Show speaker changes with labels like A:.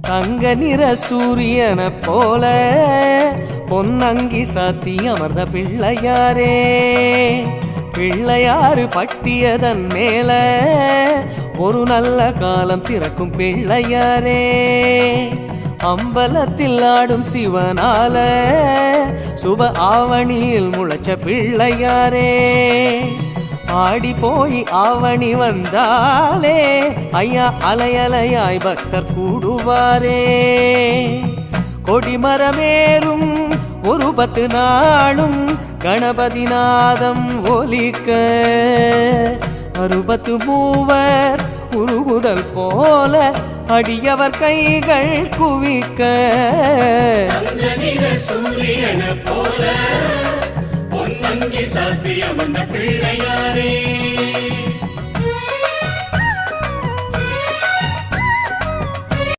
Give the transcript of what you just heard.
A: தங்க நிற சூரியனை போல பொன்னங்கி சாத்தி அமர்ந்த பிள்ளையாரே, பிள்ளையாறு பட்டியதன் மேல ஒரு நல்ல காலம் திறக்கும் பிள்ளையாரே, அம்பலத்தில் ஆடும் சிவனால சுப ஆவணியில் முளைச்ச பிள்ளையாரே, ஆடி போய் ஆவணி வந்தாலே ஐயா அலையலையாய் பக்தர் கூடுவாரே, கொடிமரமேறும் ஒரு 10 நாளும் கணபதி நாதம் ஒலிக்க, 60 மூவர் உருகுதல் போல அடியவர் கைகள் குவிக்க,
B: சூரியன போல பொன்னங்கி சாத்தியம் அந்த பிள்ளையாரே.